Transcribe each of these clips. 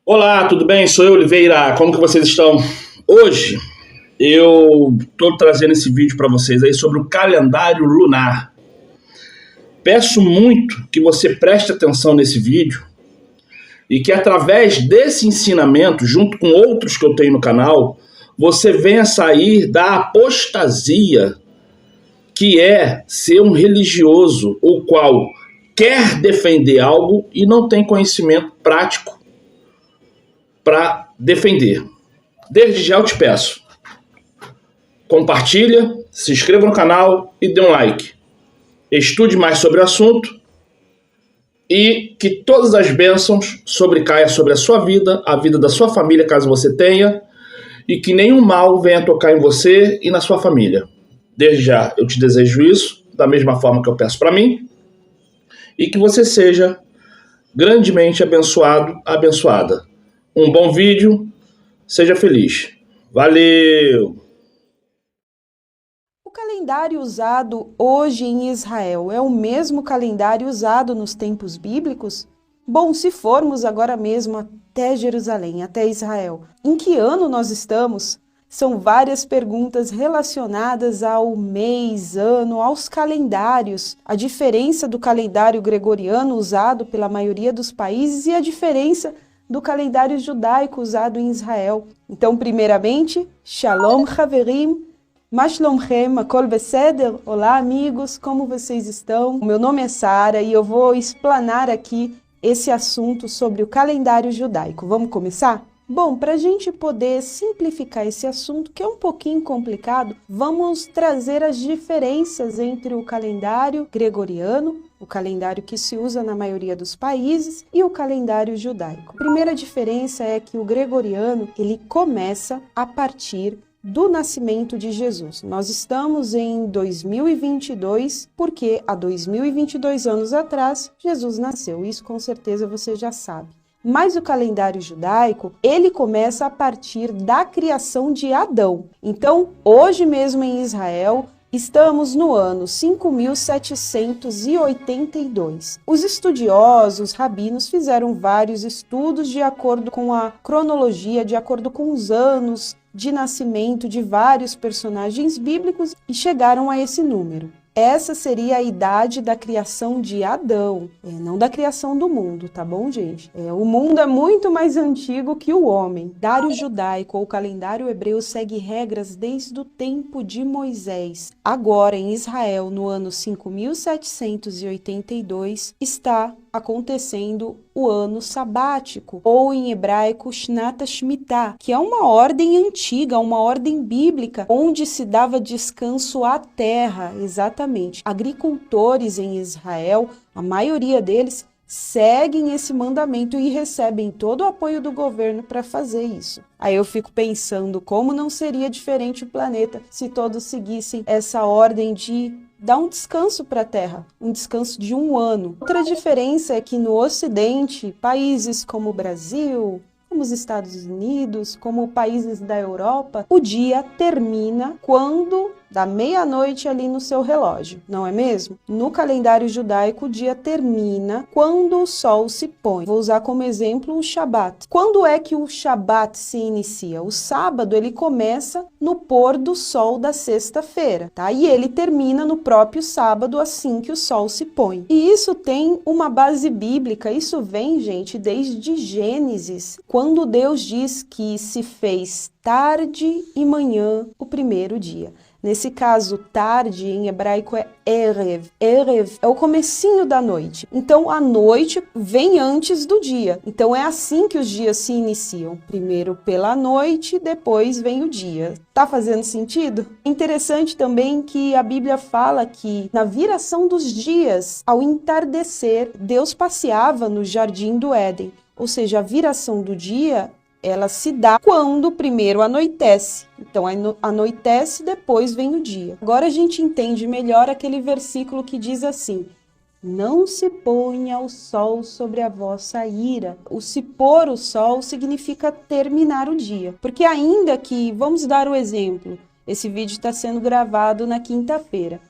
Olá, tudo bem? Sou eu, Oliveira. Como que vocês estão? Hoje eu estou trazendo esse vídeo para vocês aí sobre o calendário lunar. Peço muito que você preste atenção nesse vídeo e que através desse ensinamento, junto com outros que eu tenho no canal, você venha sair da apostasia que é ser um religioso, o qual quer defender algo e não tem conhecimento prático para defender. Desde já eu te peço, compartilha, se inscreva no canal e dê um like. Estude mais sobre o assunto e que todas as bênçãos sobrecaiam sobre a sua vida, a vida da sua família, caso você tenha, e que nenhum mal venha tocar em você e na sua família. Desde já eu te desejo isso, da mesma forma que eu peço para mim, e que você seja grandemente abençoado, abençoada. Um bom vídeo, seja feliz. Valeu! O calendário usado hoje em Israel é o mesmo calendário usado nos tempos bíblicos? Bom, se formos agora mesmo até Jerusalém, até Israel, em que ano nós estamos? São várias perguntas relacionadas ao mês, ano, aos calendários, a diferença do calendário gregoriano usado pela maioria dos países e a diferença do calendário judaico usado em Israel. Então, primeiramente, Shalom Haverim, Ma shlomchem, akol beseder? Olá, amigos, como vocês estão? O meu nome é Sara e eu vou explanar aqui esse assunto sobre o calendário judaico. Vamos começar? Bom, para a gente poder simplificar esse assunto, que é um pouquinho complicado, vamos trazer as diferenças entre o calendário gregoriano, o calendário que se usa na maioria dos países, e o calendário judaico. A primeira diferença é que o gregoriano, ele começa a partir do nascimento de Jesus. Nós estamos em 2022 porque há 2022 anos atrás Jesus nasceu. Isso com certeza você já sabe. Mas o calendário judaico, ele começa a partir da criação de Adão. Então, hoje mesmo em Israel, estamos no ano 5782. Os estudiosos, rabinos, fizeram vários estudos de acordo com a cronologia, de acordo com os anos de nascimento de vários personagens bíblicos e chegaram a esse número. Essa seria a idade da criação de Adão, não da criação do mundo, tá bom, gente? O mundo é muito mais antigo que o homem. O calendário judaico ou calendário hebreu segue regras desde o tempo de Moisés. Agora, em Israel, no ano 5782, está acontecendo o ano sabático, ou em hebraico Shnat Shemitah, que é uma ordem antiga, uma ordem bíblica, onde se dava descanso à terra, exatamente. Agricultores em Israel, a maioria deles, seguem esse mandamento e recebem todo o apoio do governo para fazer isso. Aí eu fico pensando como não seria diferente o planeta se todos seguissem essa ordem de dar um descanso para a Terra, um descanso de um ano. Outra diferença é que no Ocidente, países como o Brasil, como os Estados Unidos, como países da Europa, o dia termina quando dá meia-noite ali no seu relógio, não é mesmo? No calendário judaico, o dia termina quando o sol se põe. Vou usar como exemplo o Shabat. Quando é que o Shabat se inicia? O sábado, ele começa no pôr do sol da sexta-feira, tá? E ele termina no próprio sábado, assim que o sol se põe. E isso tem uma base bíblica, isso vem, gente, desde Gênesis, quando Deus diz que se fez tarde e manhã o primeiro dia. Nesse caso, tarde em hebraico é Erev. Erev é o comecinho da noite. Então, a noite vem antes do dia. Então, é assim que os dias se iniciam. Primeiro pela noite, depois vem o dia. Tá fazendo sentido? Interessante também que a Bíblia fala que na viração dos dias, ao entardecer, Deus passeava no jardim do Éden. Ou seja, a viração do dia, ela se dá quando primeiro anoitece. Então, anoitece, depois vem o dia. Agora a gente entende melhor aquele versículo que diz assim: não se ponha o sol sobre a vossa ira. O se pôr o sol significa terminar o dia. Porque ainda que, vamos dar o exemplo, esse vídeo está sendo gravado na quinta-feira.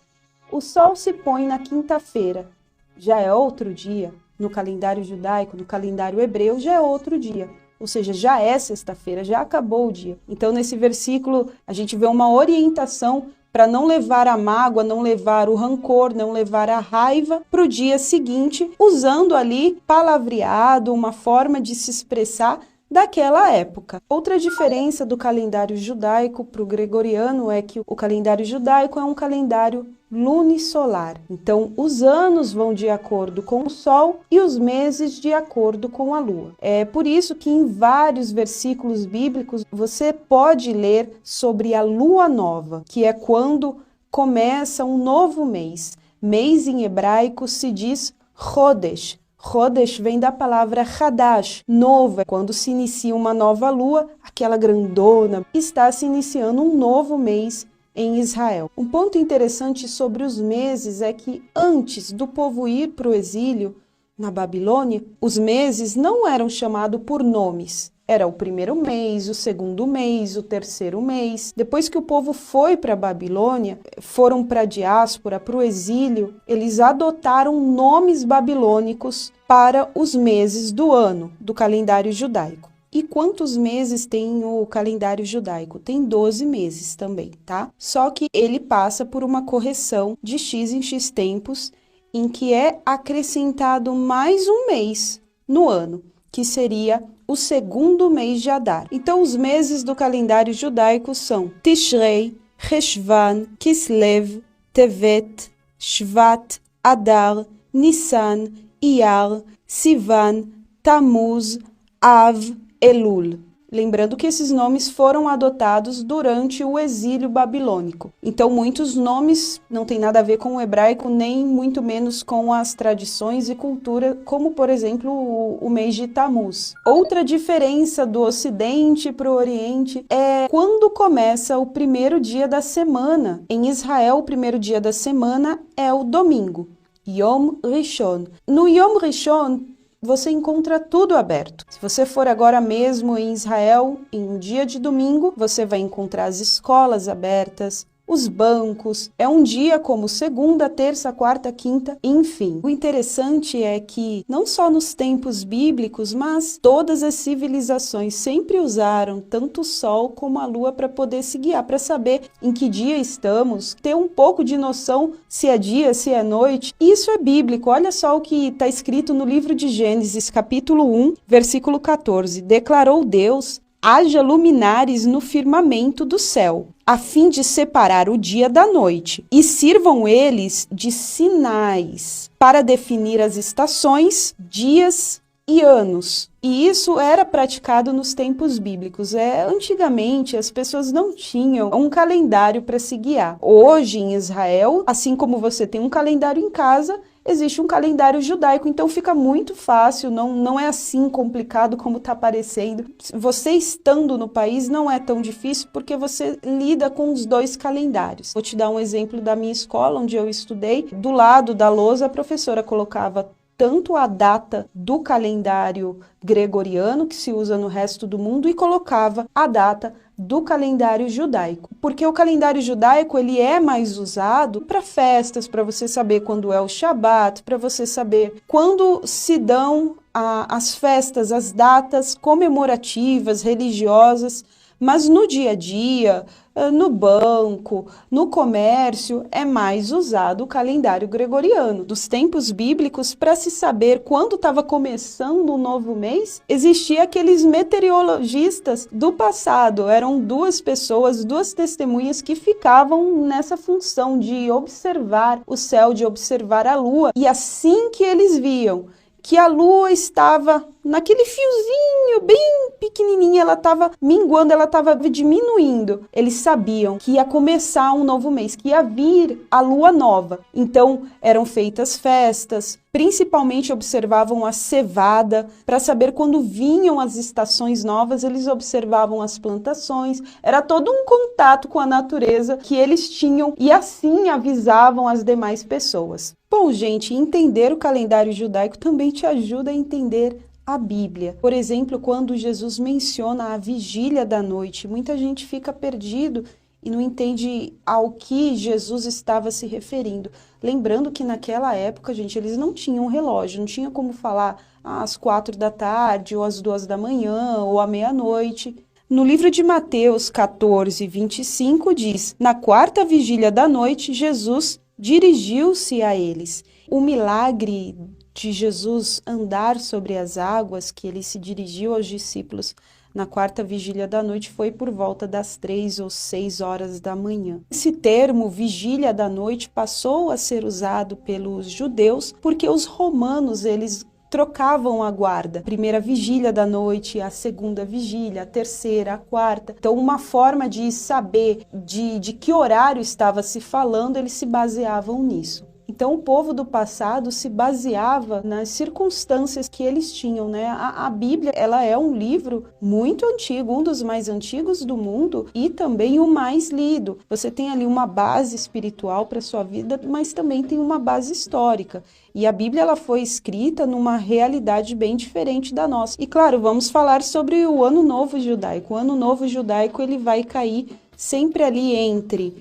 O sol se põe na quinta-feira, já é outro dia. No calendário judaico, no calendário hebreu, já é outro dia. ou seja, já é sexta-feira, já acabou o dia. Então, nesse versículo, a gente vê uma orientação para não levar a mágoa, não levar o rancor, não levar a raiva para o dia seguinte, usando ali palavreado, uma forma de se expressar daquela época. Outra diferença do calendário judaico para o gregoriano é que o calendário judaico é um calendário lunisolar. Então, os anos vão de acordo com o sol e os meses de acordo com a lua. É por isso que em vários versículos bíblicos você pode ler sobre a lua nova, que é quando começa um novo mês. Mês em hebraico se diz Chodesh. Chodesh vem da palavra Hadash, novo, é quando se inicia uma nova lua, aquela grandona, está se iniciando um novo mês em Israel. Um ponto interessante sobre os meses é que antes do povo ir para o exílio na Babilônia, os meses não eram chamados por nomes. Era o primeiro mês, o segundo mês, o terceiro mês. Depois que o povo foi para a Babilônia, foram para a diáspora, para o exílio, eles adotaram nomes babilônicos para os meses do ano, do calendário judaico. E quantos meses tem o calendário judaico? Tem 12 meses também, tá? Só que ele passa por uma correção de X em X tempos, em que é acrescentado mais um mês no ano, que seria o segundo mês de Adar. Então, os meses do calendário judaico são Tishrei, Cheshvan, Kislev, Tevet, Shvat, Adar, Nissan, Iyar, Sivan, Tammuz, Av, Elul. Lembrando que esses nomes foram adotados durante o exílio babilônico. Então, muitos nomes não têm nada a ver com o hebraico, nem muito menos com as tradições e cultura, como, por exemplo, o mês de Tammuz. Outra diferença do Ocidente para o Oriente é quando começa o primeiro dia da semana. Em Israel, o primeiro dia da semana é o domingo, Yom Rishon. No Yom Rishon, você encontra tudo aberto. Se você for agora mesmo em Israel, em um dia de domingo, você vai encontrar as escolas abertas, os bancos. É um dia como segunda, terça, quarta, quinta, enfim. O interessante é que não só nos tempos bíblicos, mas todas as civilizações sempre usaram tanto o sol como a lua para poder se guiar, para saber em que dia estamos, ter um pouco de noção se é dia, se é noite. Isso é bíblico. Olha só o que está escrito no livro de Gênesis, capítulo 1, versículo 14. Declarou Deus: haja luminares no firmamento do céu, a fim de separar o dia da noite, e sirvam eles de sinais para definir as estações, dias e anos. E isso era praticado nos tempos bíblicos. Antigamente, as pessoas não tinham um calendário para se guiar. Hoje, em Israel, assim como você tem um calendário em casa, existe um calendário judaico, então fica muito fácil, não é assim complicado como está parecendo. Você estando no país não é tão difícil porque você lida com os dois calendários. Vou te dar um exemplo da minha escola, onde eu estudei. Do lado da lousa, a professora colocava tanto a data do calendário gregoriano, que se usa no resto do mundo, e colocava a data do calendário judaico. Porque o calendário judaico ele é mais usado para festas, para você saber quando é o Shabat, para você saber quando se dão as festas, as datas comemorativas, religiosas. Mas no dia a dia, no banco, no comércio, é mais usado o calendário gregoriano. Dos tempos bíblicos, para se saber quando estava começando um novo mês, existia aqueles meteorologistas do passado. Eram duas pessoas, duas testemunhas que ficavam nessa função de observar o céu, de observar a lua. E assim que eles viam que a lua estava naquele fiozinho bem pequenininho, ela estava minguando, ela estava diminuindo. Eles sabiam que ia começar um novo mês, que ia vir a lua nova. Então, eram feitas festas, principalmente observavam a cevada, para saber quando vinham as estações novas, eles observavam as plantações. Era todo um contato com a natureza que eles tinham e assim avisavam as demais pessoas. Bom, gente, entender o calendário judaico também te ajuda a entender a Bíblia. Por exemplo, quando Jesus menciona a vigília da noite, muita gente fica perdido e não entende ao que Jesus estava se referindo. Lembrando que naquela época, gente, eles não tinham relógio, não tinha como falar, às 4 da tarde, ou às 2 da manhã, ou à meia-noite. No livro de Mateus 14, 25 diz: na quarta vigília da noite, Jesus dirigiu-se a eles. O milagre de Jesus andar sobre as águas, que ele se dirigiu aos discípulos na quarta vigília da noite, foi por volta das 3 ou 6 horas da manhã. Esse termo, vigília da noite, passou a ser usado pelos judeus porque os romanos, eles trocavam a guarda. A primeira vigília da noite, a segunda vigília, a terceira, a quarta. Então, uma forma de saber de que horário estava se falando, eles se baseavam nisso. Então, o povo do passado se baseava nas circunstâncias que eles tinham, né? A Bíblia, ela é um livro muito antigo, um dos mais antigos do mundo e também o mais lido. Você tem ali uma base espiritual para a sua vida, mas também tem uma base histórica. E a Bíblia, ela foi escrita numa realidade bem diferente da nossa. E claro, vamos falar sobre o Ano Novo Judaico. O Ano Novo Judaico, ele vai cair sempre ali entre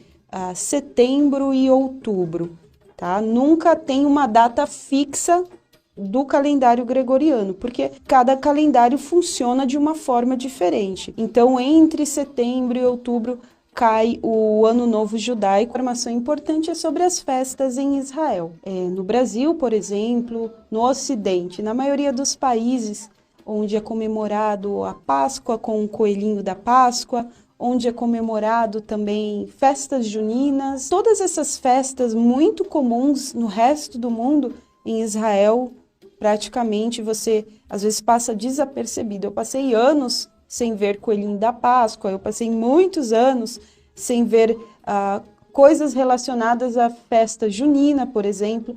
setembro e outubro. Tá? Nunca tem uma data fixa do calendário gregoriano, porque cada calendário funciona de uma forma diferente. Então, entre setembro e outubro cai o Ano Novo Judaico. A informação importante é sobre as festas em Israel. No Brasil, por exemplo, no Ocidente, na maioria dos países onde é comemorado a Páscoa com o coelhinho da Páscoa, onde é comemorado também festas juninas. Todas essas festas muito comuns no resto do mundo, em Israel, praticamente você às vezes passa desapercebido. Eu passei anos sem ver coelhinho da Páscoa, eu passei muitos anos sem ver coisas relacionadas à festa junina, por exemplo.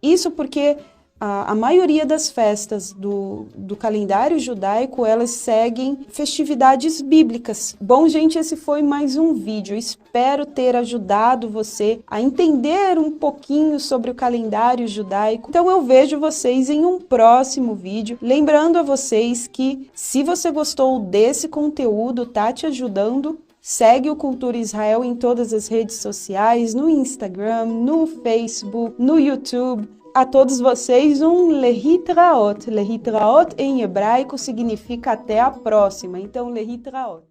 Isso porque a maioria das festas do calendário judaico, elas seguem festividades bíblicas. Bom, gente, esse foi mais um vídeo. Eu espero ter ajudado você a entender um pouquinho sobre o calendário judaico. Então eu vejo vocês em um próximo vídeo. Lembrando a vocês que se você gostou desse conteúdo, tá te ajudando, segue o Cultura Israel em todas as redes sociais, no Instagram, no Facebook, no YouTube. A todos vocês um Lehitraot. Lehitraot em hebraico significa até a próxima. Então, Lehitraot.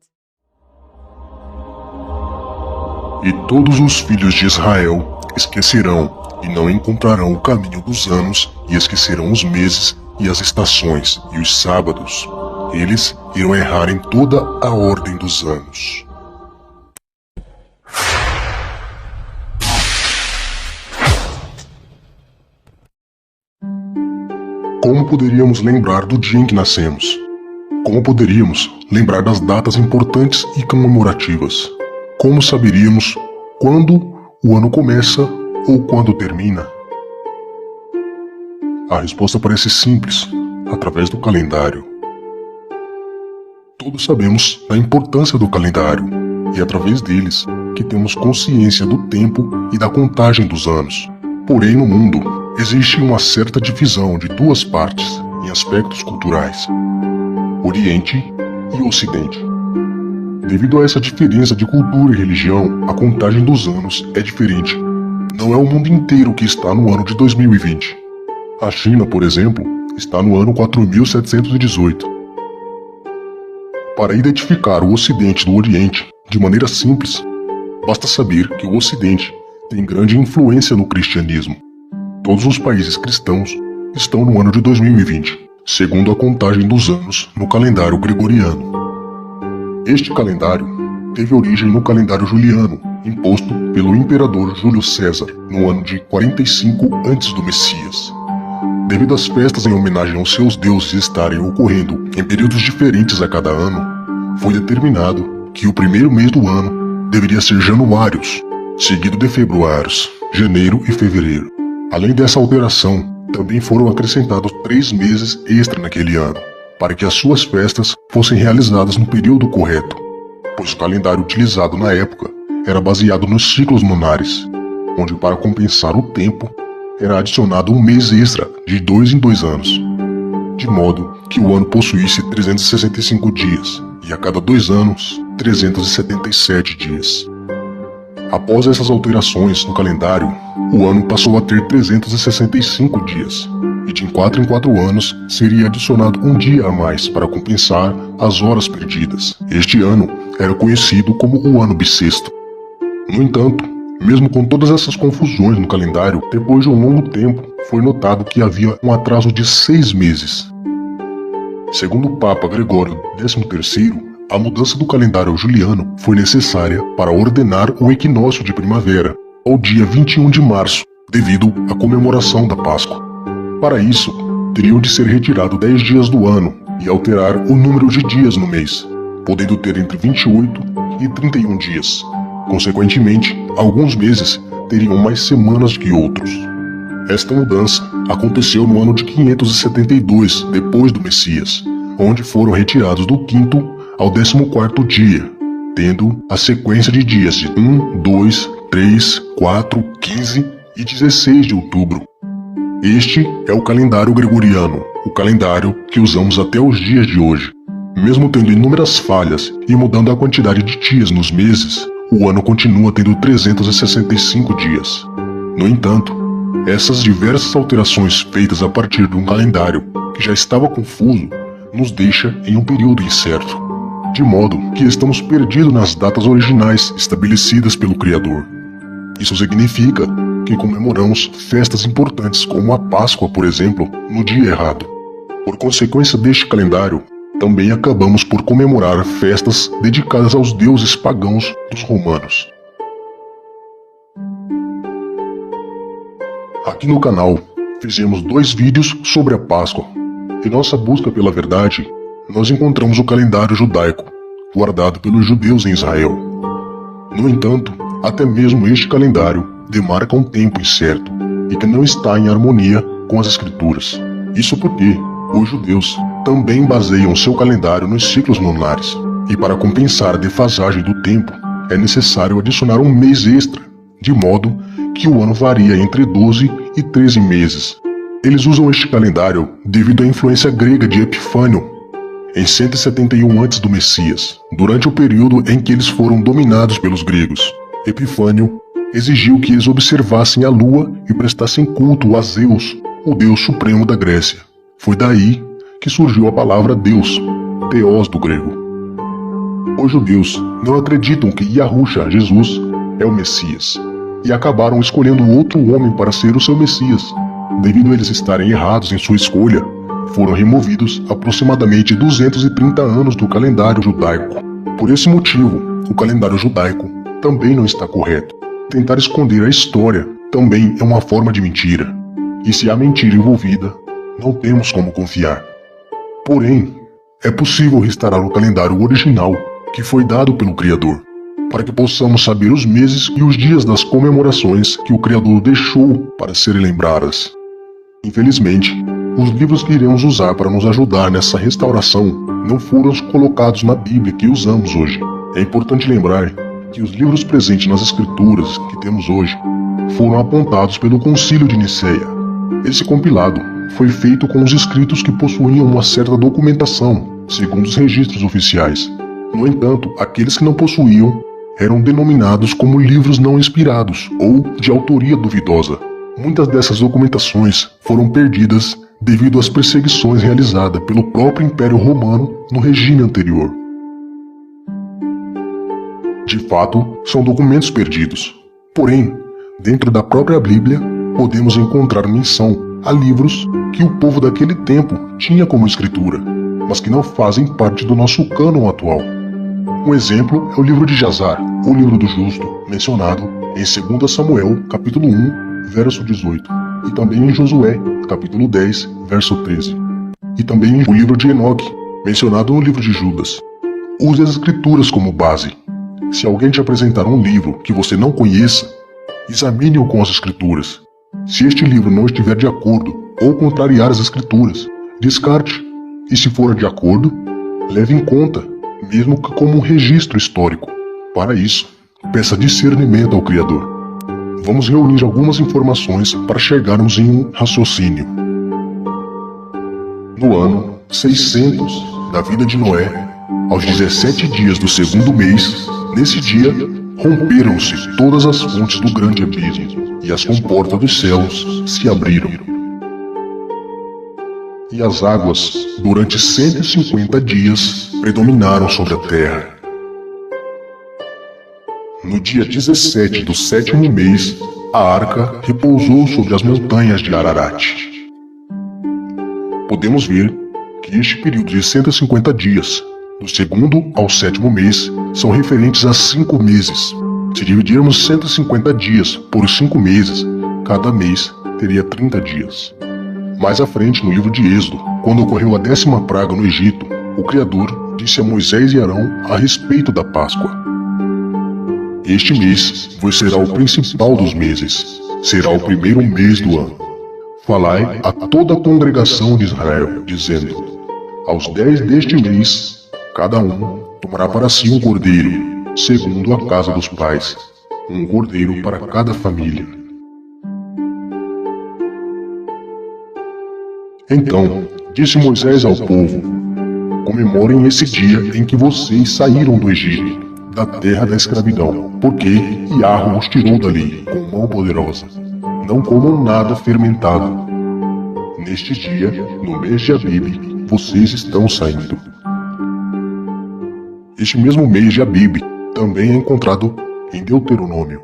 E todos os filhos de Israel esquecerão e não encontrarão o caminho dos anos, e esquecerão os meses e as estações e os sábados. Eles irão errar em toda a ordem dos anos. Como poderíamos lembrar do dia em que nascemos? Como poderíamos lembrar das datas importantes e comemorativas? Como saberíamos quando o ano começa ou quando termina? A resposta parece simples, através do calendário. Todos sabemos da importância do calendário, e é através deles que temos consciência do tempo e da contagem dos anos. Porém, no mundo, existe uma certa divisão de duas partes em aspectos culturais: Oriente e Ocidente. Devido a essa diferença de cultura e religião, a contagem dos anos é diferente. Não é o mundo inteiro que está no ano de 2020. A China, por exemplo, está no ano 4718. Para identificar o Ocidente do Oriente de maneira simples, basta saber que o Ocidente tem grande influência no cristianismo. Todos os países cristãos estão no ano de 2020, segundo a contagem dos anos no calendário gregoriano. Este calendário teve origem no calendário juliano, imposto pelo imperador Júlio César, no ano de 45 antes do Messias. Devido às festas em homenagem aos seus deuses estarem ocorrendo em períodos diferentes a cada ano, foi determinado que o primeiro mês do ano deveria ser januários, seguido de februários, janeiro e fevereiro. Além dessa alteração, também foram acrescentados 3 meses extra naquele ano, para que as suas festas fossem realizadas no período correto, pois o calendário utilizado na época era baseado nos ciclos lunares, onde para compensar o tempo era adicionado um mês extra de 2 em 2 anos, de modo que o ano possuísse 365 dias e a cada 2 anos 377 dias. Após essas alterações no calendário, o ano passou a ter 365 dias, e de 4 em 4 anos seria adicionado um dia a mais para compensar as horas perdidas. Este ano era conhecido como o ano bissexto. No entanto, mesmo com todas essas confusões no calendário, depois de um longo tempo, foi notado que havia um atraso de 6 meses. Segundo o Papa Gregório XIII, a mudança do calendário juliano foi necessária para ordenar o equinócio de primavera ao dia 21 de março, devido à comemoração da Páscoa. Para isso, teriam de ser retirados 10 dias do ano e alterar o número de dias no mês, podendo ter entre 28 e 31 dias. Consequentemente, alguns meses teriam mais semanas que outros. Esta mudança aconteceu no ano de 572 depois do Messias, onde foram retirados do 5º ao 14º dia, tendo a sequência de dias de 1, 2, 3, 4, 15 e 16 de outubro. Este é o calendário gregoriano, o calendário que usamos até os dias de hoje. Mesmo tendo inúmeras falhas e mudando a quantidade de dias nos meses, o ano continua tendo 365 dias. No entanto, essas diversas alterações feitas a partir de um calendário que já estava confuso nos deixa em um período incerto, de modo que estamos perdidos nas datas originais estabelecidas pelo Criador. Isso significa que comemoramos festas importantes como a Páscoa, por exemplo, no dia errado. Por consequência deste calendário, também acabamos por comemorar festas dedicadas aos deuses pagãos dos romanos. Aqui no canal, fizemos 2 vídeos sobre a Páscoa. Em nossa busca pela verdade, nós encontramos o calendário judaico, guardado pelos judeus em Israel. No entanto, até mesmo este calendário demarca um tempo incerto e que não está em harmonia com as Escrituras. Isso porque os judeus também baseiam seu calendário nos ciclos lunares, e para compensar a defasagem do tempo, é necessário adicionar um mês extra, de modo que o ano varia entre 12 e 13 meses. Eles usam este calendário devido à influência grega de Epifânio, em 171 a.C. do Messias, durante o período em que eles foram dominados pelos gregos. Epifânio exigiu que eles observassem a lua e prestassem culto a Zeus, o deus supremo da Grécia. Foi daí que surgiu a palavra Deus, Theos do grego. Os judeus não acreditam que Yahushua, Jesus, é o Messias, e acabaram escolhendo outro homem para ser o seu Messias. Devido a eles estarem errados em sua escolha, foram removidos aproximadamente 230 anos do calendário judaico. Por esse motivo, o calendário judaico também não está correto. Tentar esconder a história também é uma forma de mentira. E se há mentira envolvida, não temos como confiar. Porém, é possível restaurar o calendário original que foi dado pelo Criador, para que possamos saber os meses e os dias das comemorações que o Criador deixou para serem lembradas. Infelizmente, os livros que iremos usar para nos ajudar nessa restauração não foram os colocados na Bíblia que usamos hoje. É importante lembrar que os livros presentes nas Escrituras que temos hoje foram apontados pelo Concílio de Nicéia. Esse compilado foi feito com os escritos que possuíam uma certa documentação, segundo os registros oficiais. No entanto, aqueles que não possuíam eram denominados como livros não inspirados ou de autoria duvidosa. Muitas dessas documentações foram perdidas devido às perseguições realizadas pelo próprio Império Romano no regime anterior. De fato, são documentos perdidos. Porém, dentro da própria Bíblia, podemos encontrar menção a livros que o povo daquele tempo tinha como escritura, mas que não fazem parte do nosso cânon atual. Um exemplo é o livro de Jazar, o livro do justo, mencionado em 2 Samuel, capítulo 1, verso 18, e também em Josué, capítulo 10, verso 13, e também o livro de Enoque, mencionado no livro de Judas. Use as escrituras como base. Se alguém te apresentar um livro que você não conheça, examine-o com as escrituras. Se este livro não estiver de acordo ou contrariar as escrituras, descarte. E se for de acordo, leve em conta, mesmo que como um registro histórico. Para isso, peça discernimento ao Criador. Vamos reunir algumas informações para chegarmos em um raciocínio. No ano 600 da vida de Noé, aos 17 dias do 2º mês, nesse dia, romperam-se todas as fontes do grande abismo, e as comportas dos céus se abriram. e as águas, durante 150 dias, predominaram sobre a terra. No dia 17 do 7º mês, a arca repousou sobre as montanhas de Ararat. Podemos ver que este período de 150 dias, do 2º ao 7º mês, são referentes a 5 meses. Se dividirmos 150 dias por 5 meses, cada mês teria 30 dias. Mais à frente, no livro de Êxodo, quando ocorreu a 10ª praga no Egito, o Criador disse a Moisés e Arão a respeito da Páscoa: este mês vos será o principal dos meses, será o primeiro mês do ano. Falai a toda a congregação de Israel, dizendo: aos 10 deste mês, cada um tomará para si um cordeiro, segundo a casa dos pais, um cordeiro para cada família. Então disse Moisés ao povo: comemorem esse dia em que vocês saíram do Egito, da terra da escravidão, porque Yahweh os tirou dali com mão poderosa. Não comam nada fermentado. Neste dia, no mês de Abib, vocês estão saindo. Este mesmo mês de Abib também é encontrado em Deuteronômio.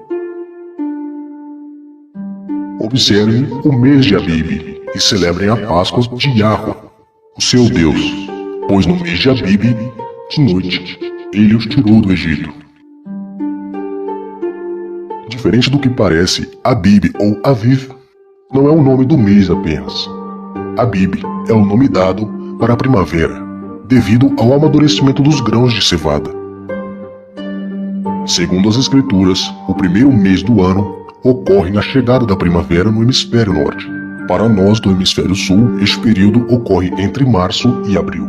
Observem o mês de Abib e celebrem a Páscoa de Yahweh, o seu Deus, pois no mês de Abib, de noite, ele os tirou do Egito. Diferente do que parece, Abib ou Aviv não é o nome do mês apenas. Abib é o nome dado para a primavera, devido ao amadurecimento dos grãos de cevada. Segundo as Escrituras, o primeiro mês do ano ocorre na chegada da primavera no hemisfério norte. Para nós do hemisfério sul, este período ocorre entre março e abril.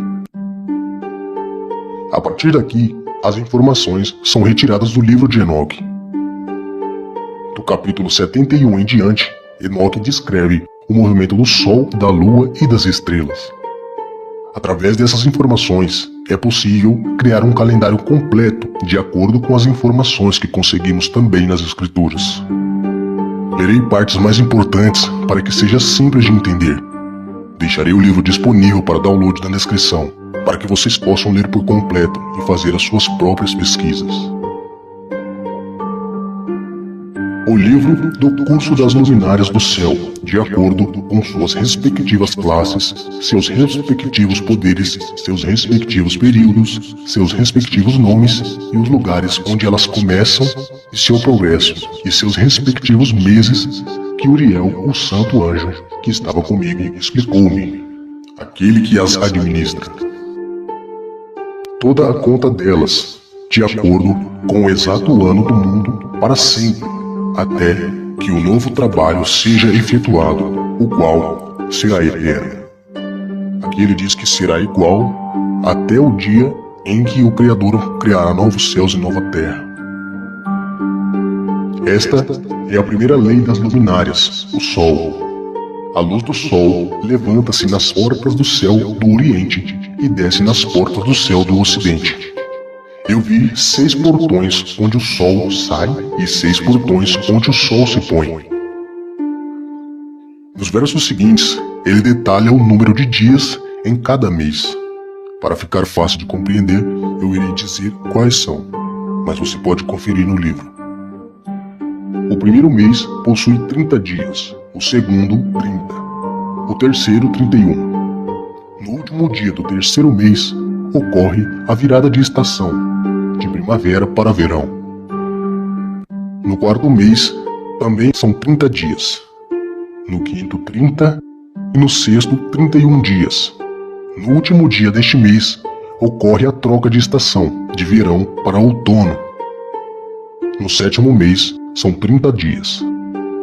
A partir daqui, as informações são retiradas do livro de Enoque. Do capítulo 71 em diante, Enoque descreve o movimento do Sol, da Lua e das estrelas. Através dessas informações, é possível criar um calendário completo de acordo com as informações que conseguimos também nas Escrituras. Lerei partes mais importantes para que seja simples de entender. Deixarei o livro disponível para download na descrição, para que vocês possam ler por completo e fazer as suas próprias pesquisas. O livro do curso das luminárias do céu, de acordo com suas respectivas classes, seus respectivos poderes, seus respectivos períodos, seus respectivos nomes e os lugares onde elas começam e seu progresso, e seus respectivos meses, que Uriel, o santo anjo que estava comigo, explicou-me, aquele que as administra. Toda a conta delas, de acordo com o exato ano do mundo, para sempre, até que o novo trabalho seja efetuado, o qual será eterno. Aqui ele diz que será igual até o dia em que o Criador criará novos céus e nova terra. Esta é a primeira lei das luminárias, o Sol. A luz do Sol levanta-se nas portas do céu do Oriente e desce nas portas do céu do Ocidente. Eu vi 6 portões onde o sol sai e 6 portões onde o sol se põe. Nos versos seguintes, ele detalha o número de dias em cada mês. Para ficar fácil de compreender, eu irei dizer quais são, mas você pode conferir no livro. O primeiro mês possui 30 dias, o segundo 30, o terceiro 31. No último dia do terceiro mês, ocorre a virada de estação, de primavera para verão. No quarto mês, também são 30 dias. No quinto, 30 e no sexto, 31 dias. No último dia deste mês, ocorre a troca de estação, de verão para outono. No sétimo mês, são 30 dias.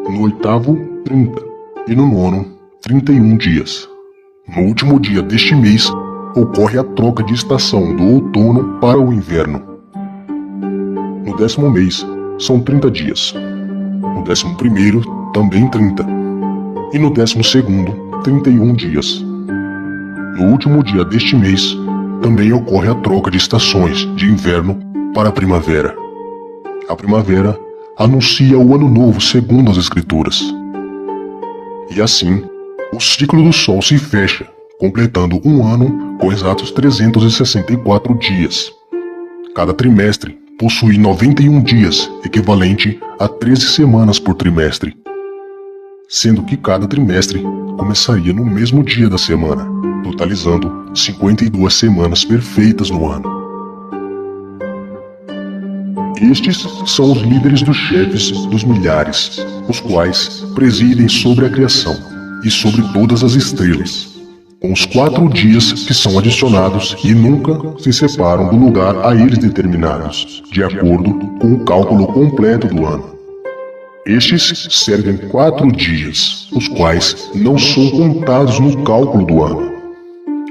No oitavo, 30 e no nono, 31 dias. No último dia deste mês, ocorre a troca de estação do outono para o inverno. No 10º mês, são 30 dias. No 11º, também 30. E no 12º, 31 dias. No último dia deste mês, também ocorre a troca de estações de inverno para a primavera. A primavera anuncia o ano novo segundo as Escrituras. E assim, o ciclo do Sol se fecha completando um ano com exatos 364 dias. Cada trimestre possui 91 dias, equivalente a 13 semanas por trimestre, sendo que cada trimestre começaria no mesmo dia da semana, totalizando 52 semanas perfeitas no ano. Estes são os líderes dos chefes dos milhares, os quais presidem sobre a criação e sobre todas as estrelas, com os 4 dias que são adicionados e nunca se separam do lugar a eles determinados, de acordo com o cálculo completo do ano. Estes servem 4 dias, os quais não são contados no cálculo do ano.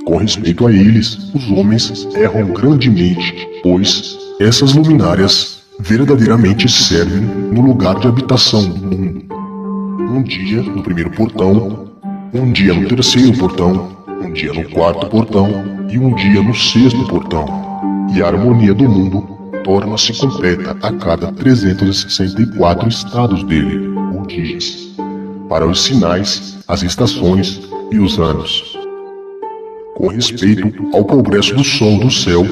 Com respeito a eles, os homens erram grandemente, pois essas luminárias verdadeiramente servem no lugar de habitação do mundo. Um dia no primeiro portão, um dia no terceiro portão, um dia no quarto portão e um dia no sexto portão. E a harmonia do mundo torna-se completa a cada 364 estados dele, ou dias, para os sinais, as estações e os anos. Com respeito ao progresso do sol do céu,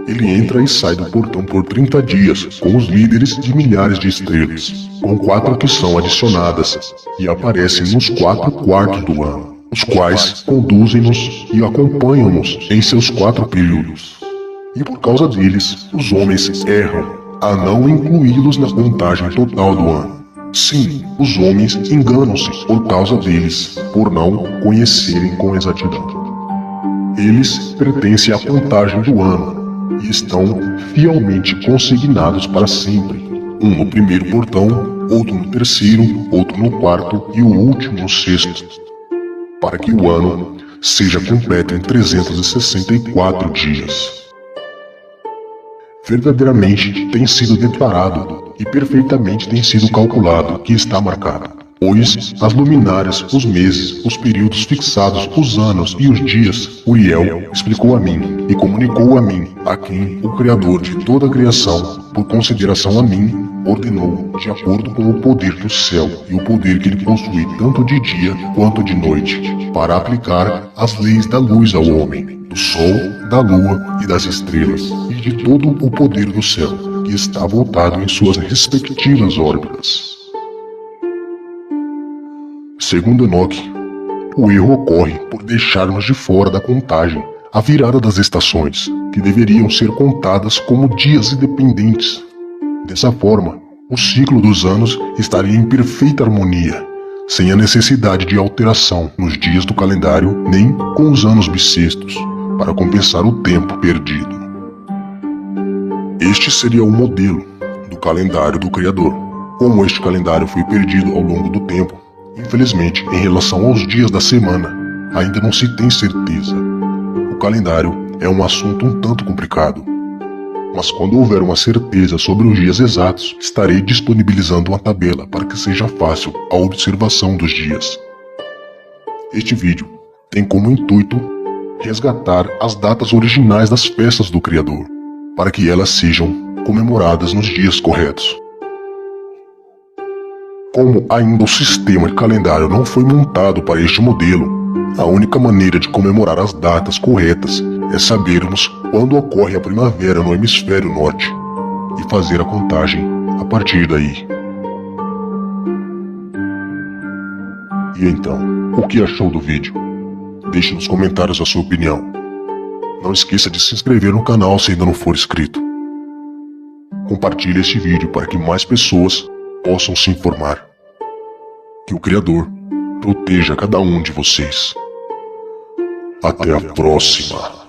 ele entra e sai do portão por 30 dias com os líderes de milhares de estrelas, com 4 que são adicionadas e aparecem nos 4 quartos do ano, os quais conduzem-nos e acompanham-nos em seus 4 períodos. E por causa deles, os homens erram a não incluí-los na contagem total do ano. Sim, os homens enganam-se por causa deles, por não conhecerem com exatidão. Eles pertencem à contagem do ano e estão fielmente consignados para sempre, um no primeiro portão, outro no terceiro, outro no quarto e o último no sexto, para que o ano seja completo em 364 dias. Verdadeiramente tem sido declarado e perfeitamente tem sido calculado que está marcado, pois as luminárias, os meses, os períodos fixados, os anos e os dias, Uriel explicou a mim e comunicou a mim, a quem o Criador de toda a criação, por consideração a mim, ordenou de acordo com o poder do céu e o poder que ele possui tanto de dia quanto de noite, para aplicar as leis da luz ao homem, do sol, da lua e das estrelas, e de todo o poder do céu, que está voltado em suas respectivas órbitas. Segundo Enoque, o erro ocorre por deixarmos de fora da contagem a virada das estações, que deveriam ser contadas como dias independentes. Dessa forma, o ciclo dos anos estaria em perfeita harmonia, sem a necessidade de alteração nos dias do calendário nem com os anos bissextos, para compensar o tempo perdido. Este seria o modelo do calendário do Criador. Como este calendário foi perdido ao longo do tempo, infelizmente, em relação aos dias da semana, ainda não se tem certeza. O calendário é um assunto um tanto complicado. Mas quando houver uma certeza sobre os dias exatos, estarei disponibilizando uma tabela para que seja fácil a observação dos dias. Este vídeo tem como intuito resgatar as datas originais das festas do Criador, para que elas sejam comemoradas nos dias corretos. Como ainda o sistema de calendário não foi montado para este modelo, a única maneira de comemorar as datas corretas é sabermos quando ocorre a primavera no hemisfério norte e fazer a contagem a partir daí. E então, o que achou do vídeo? Deixe nos comentários a sua opinião. Não esqueça de se inscrever no canal se ainda não for inscrito. Compartilhe este vídeo para que mais pessoas possam se informar. Que o Criador proteja cada um de vocês. Até a próxima.